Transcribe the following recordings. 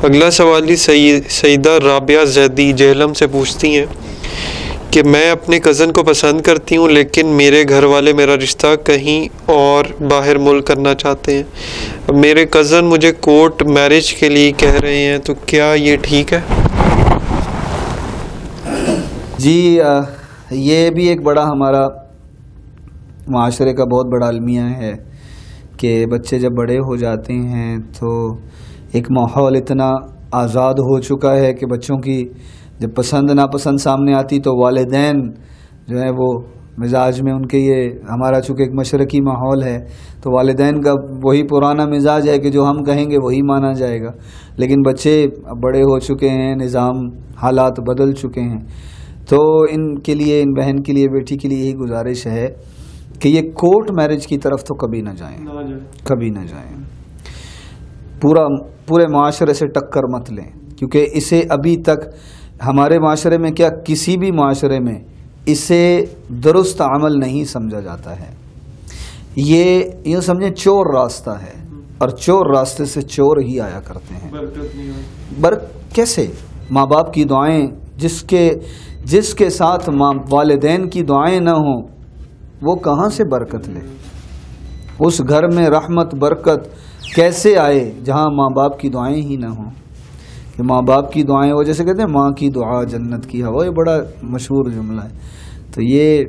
اگلا سوال ہی سیدہ رابعہ زیدی جہلم سے پوچھتی ہیں کہ میں اپنے کزن کو پسند کرتی ہوں لیکن میرے گھر والے میرا رشتہ کہیں اور باہر ملک کرنا چاہتے ہیں. میرے کزن مجھے کورٹ میرج کے لیے کہہ رہے ہیں، تو کیا یہ ٹھیک ہے؟ جی یہ بھی ایک بڑا ہمارا معاشرے کا بہت بڑا المیہ ہے کہ بچے جب بڑے ہو جاتے ہیں تو ایک ماحول اتنا آزاد ہو چکا ہے کہ بچوں کی جب پسند ناپسند سامنے آتی تو والدین جو ہے وہ مزاج میں ان کے، یہ ہمارا چونکہ ایک مشرقی ماحول ہے تو والدین کا وہی پرانا مزاج ہے کہ جو ہم کہیں گے وہی مانا جائے گا. لیکن بچے اب بڑے ہو چکے ہیں، نظام حالات بدل چکے ہیں، تو ان کے لیے، ان بہن کے لیے، بیٹی کے لیے یہی گزارش ہے کہ یہ کورٹ میرج کی طرف تو کبھی نہ جائیں، کبھی نہ جائیں. پورے معاشرے سے ٹکر مت لیں، کیونکہ اسے ابھی تک ہمارے معاشرے میں، کیا کسی بھی معاشرے میں، اسے درست عمل نہیں سمجھا جاتا ہے. یہ یوں سمجھیں چور راستہ ہے، اور چور راستے سے چور ہی آیا کرتے ہیں. کیسے ماں باپ کی دعائیں، جس کے ساتھ والدین کی دعائیں نہ ہوں وہ کہاں سے برکت لے؟ اس گھر میں رحمت برکت کیسے آئے جہاں ماں باپ کی دعائیں ہی نہ ہوں؟ کہ ماں باپ کی دعائیں، وہ جیسے کہتے ہیں ماں کی دعا جنت کی ہوا، یہ بڑا مشہور جملہ ہے. تو یہ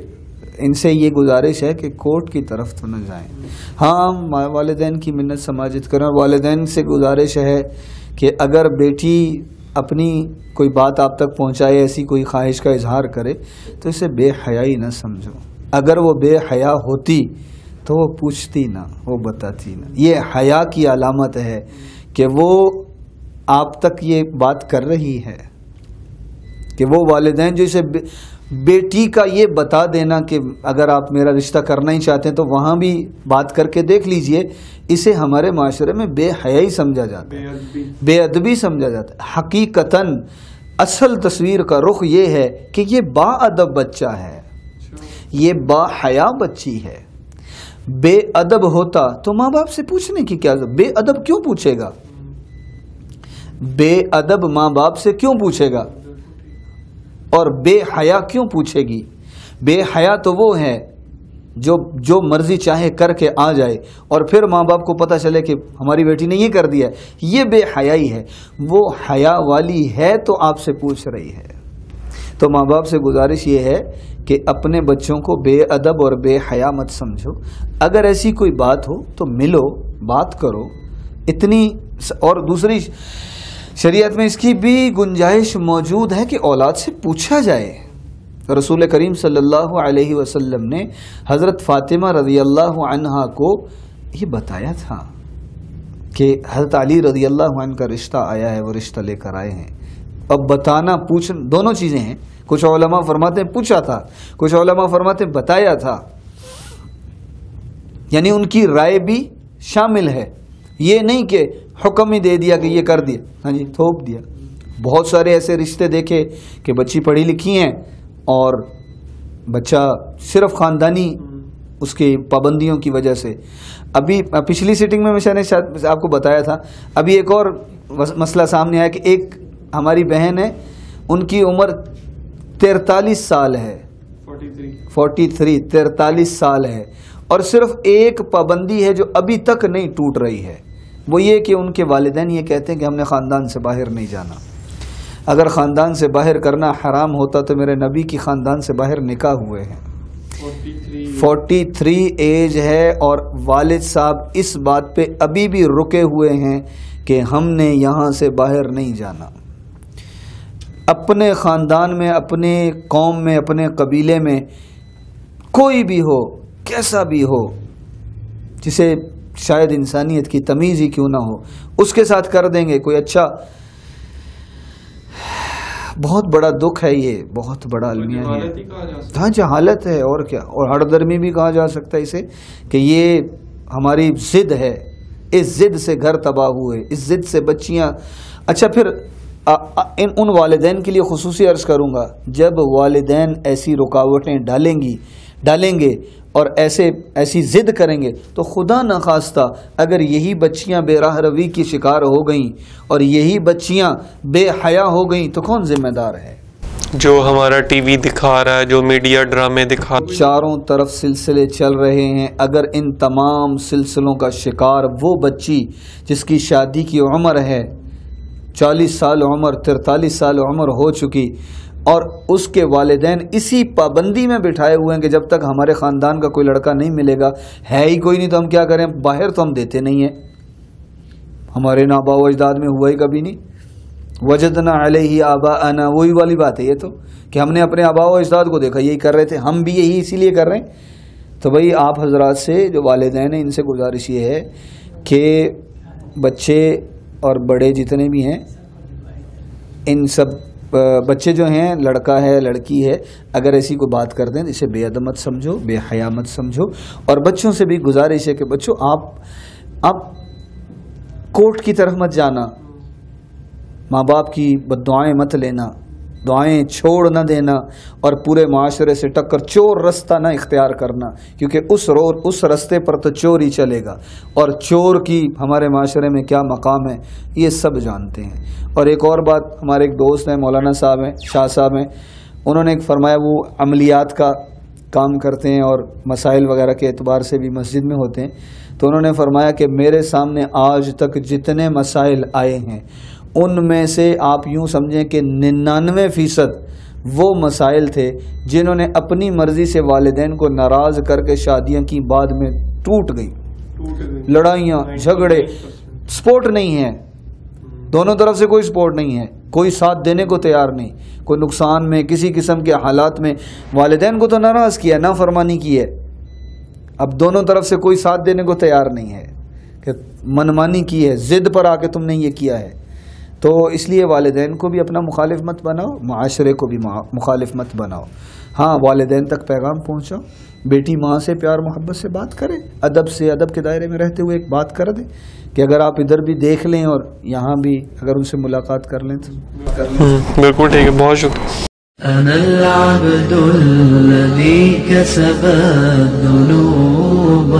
ان سے یہ گزارش ہے کہ کورٹ کی طرف تو نہ جائیں. ہاں والدین کی منت سماجت کریں، اور والدین سے گزارش ہے کہ اگر بیٹی اپنی کوئی بات آپ تک پہنچائے، ایسی کوئی خواہش کا اظہار کرے تو اسے بے حیائی نہ سمجھو. اگر وہ بے حیا ہوتی تو وہ پوچھتی نہ، وہ بتاتی نہ. یہ حیا کی علامت ہے کہ وہ آپ تک یہ بات کر رہی ہے، کہ وہ والدین جو اسے بیٹی کا یہ بتا دینا کہ اگر آپ میرا رشتہ کرنا ہی چاہتے ہیں تو وہاں بھی بات کر کے دیکھ لیجئے، اسے ہمارے معاشرے میں بے حیائی سمجھا جاتا ہے، بے ادبی سمجھا جاتا ہے. حقیقتاً اصل تصویر کا رخ یہ ہے کہ یہ با ادب بچہ ہے، یہ با حیا بچی ہے. بے ادب ہوتا تو ماں باپ سے پوچھنے کی کیا ضرورت؟ بے ادب کیوں پوچھے گا؟ بے ادب ماں باپ سے کیوں پوچھے گا؟ اور بے حیا کیوں پوچھے گی؟ بے حیا تو وہ ہے جو مرضی چاہے کر کے آ جائے اور پھر ماں باپ کو پتہ چلے کہ ہماری بیٹی نے یہ کر دیا ہے، یہ بے حیائی ہے. وہ حیا والی ہے تو آپ سے پوچھ رہی ہے. تو ماں باپ سے گزارش یہ ہے کہ اپنے بچوں کو بے ادب اور بے حیا مت سمجھو. اگر ایسی کوئی بات ہو تو ملو، بات کرو. اتنی اور دوسری شریعت میں اس کی بھی گنجائش موجود ہے کہ اولاد سے پوچھا جائے. رسول کریم صلی اللہ علیہ وسلم نے حضرت فاطمہ رضی اللہ عنہا کو یہ بتایا تھا کہ حضرت علی رضی اللہ عنہ کا رشتہ آیا ہے، وہ رشتہ لے کر آئے ہیں. اب بتانا پوچھنا دونوں چیزیں ہیں. کچھ علماء فرماتے ہیں پوچھا تھا، کچھ علماء فرماتے ہیں بتایا تھا، یعنی ان کی رائے بھی شامل ہے. یہ نہیں کہ حکم ہی دے دیا کہ یہ کر دیا، ہاں جی تھوپ دیا. بہت سارے ایسے رشتے دیکھے کہ بچی پڑھی لکھی ہیں اور بچہ صرف خاندانی اس کی پابندیوں کی وجہ سے. ابھی پچھلی سیٹنگ میں میں نے شاید آپ کو بتایا تھا، ابھی ایک اور مسئلہ سامنے آیا کہ ایک ہماری بہن ہے، ان کی عمر 43 سال ہے، 43 سال ہے، اور صرف ایک پابندی ہے جو ابھی تک نہیں ٹوٹ رہی ہے. وہ یہ کہ ان کے والدین یہ کہتے ہیں کہ ہم نے خاندان سے باہر نہیں جانا. اگر خاندان سے باہر کرنا حرام ہوتا تو میرے نبی کی خاندان سے باہر نکاح ہوئے ہیں. 43 ایج ہے اور والد صاحب اس بات پہ ابھی بھی رکے ہوئے ہیں کہ ہم نے یہاں سے باہر نہیں جانا. اپنے خاندان میں، اپنے قوم میں، اپنے قبیلے میں کوئی بھی ہو، کیسا بھی ہو، جسے شاید انسانیت کی تمیز ہی کیوں نہ ہو، اس کے ساتھ کر دیں گے کوئی اچھا. بہت بڑا دکھ ہے، یہ بہت بڑا المیہ ہے. ہاں جہالت ہے اور کیا، اور ہڑ درمی بھی کہا جا سکتا ہے اسے، کہ یہ ہماری ضد ہے. اس ضد سے گھر تباہ ہوئے، اس ضد سے بچیاں. اچھا پھر ان والدین کے لیے خصوصی عرض کروں گا، جب والدین ایسی رکاوٹیں ڈالیں گے اور ایسی ضد کریں گے تو خدا نخواستہ اگر یہی بچیاں بے راہ روی کی شکار ہو گئیں اور یہی بچیاں بے حیا ہو گئیں تو کون ذمہ دار ہے؟ جو ہمارا ٹی وی دکھا رہا ہے، جو میڈیا ڈرامے دکھا رہا ہے، چاروں طرف سلسلے چل رہے ہیں. اگر ان تمام سلسلوں کا شکار وہ بچی جس کی شادی کی عمر ہے 40 سال عمر 43 سال عمر ہو چکی اور اس کے والدین اسی پابندی میں بٹھائے ہوئے ہیں کہ جب تک ہمارے خاندان کا کوئی لڑکا نہیں ملے گا، ہے ہی کوئی نہیں تو ہم کیا کریں، باہر تو ہم دیتے نہیں ہیں. ہمارے آباء و اجداد میں ہوا ہی کبھی نہیں. وجدنا علیہ آباءنا، وہی والی بات ہے یہ تو، کہ ہم نے اپنے آباء و اجداد کو دیکھا یہی کر رہے تھے، ہم بھی یہی اسی لیے کر رہے ہیں. تو بھائی آپ حضرات سے جو والدین ہیں ان سے گزارش یہ ہے کہ بچے اور بڑے جتنے بھی ہیں ان سب بچے جو ہیں، لڑکا ہے لڑکی ہے، اگر ایسی کوئی بات کر دیں اسے بے ادب مت سمجھو، بے حیا مت سمجھو. اور بچوں سے بھی گزارش ہے کہ بچوں آپ کورٹ کی طرف مت جانا، ماں باپ کی بد دعائیں مت لینا، دعائیں چھوڑ نہ دینا، اور پورے معاشرے سے ٹکر چور رستہ نہ اختیار کرنا، کیونکہ اس رستے پر تو چور ہی چلے گا، اور چور کی ہمارے معاشرے میں کیا مقام ہے یہ سب جانتے ہیں. اور ایک اور بات، ہمارے ایک دوست ہیں مولانا صاحب ہیں، شاہ صاحب ہیں، انہوں نے ایک فرمایا، وہ عملیات کا کام کرتے ہیں اور مسائل وغیرہ کے اعتبار سے بھی مسجد میں ہوتے ہیں. تو انہوں نے فرمایا کہ میرے سامنے آج تک جتنے مسائل آئے ہیں ان میں سے آپ یوں سمجھیں کہ 99% وہ مسائل تھے جنہوں نے اپنی مرضی سے والدین کو ناراض کر کے شادیاں کی، بعد میں ٹوٹ گئی، لڑائیاں جھگڑے، سپورٹ نہیں ہے، دونوں طرف سے کوئی سپورٹ نہیں ہے، کوئی ساتھ دینے کو تیار نہیں، کوئی نقصان میں کسی قسم کے حالات میں والدین کو تو ناراض کیا، نافرمانی کی ہے، اب دونوں طرف سے کوئی ساتھ دینے کو تیار نہیں ہے کہ منمانی کی ہے، ضد پر آ کے تم نے یہ کیا ہے. تو اس لیے والدین کو بھی اپنا مخالف مت بناؤ، معاشرے کو بھی مخالف مت بناؤ. ہاں والدین تک پیغام پہنچاؤ، بیٹی ماں سے پیار محبت سے بات کرے، ادب کے دائرے میں رہتے ہوئے ایک بات کر دیں کہ اگر آپ ادھر بھی دیکھ لیں اور یہاں بھی اگر ان سے ملاقات کر لیں تو بالکل ٹھیک ہے. بہت شکریہ. أنا العبد الذي كسب الذنوب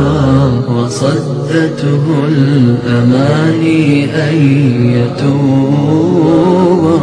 وصدته الأماني أن يتوب.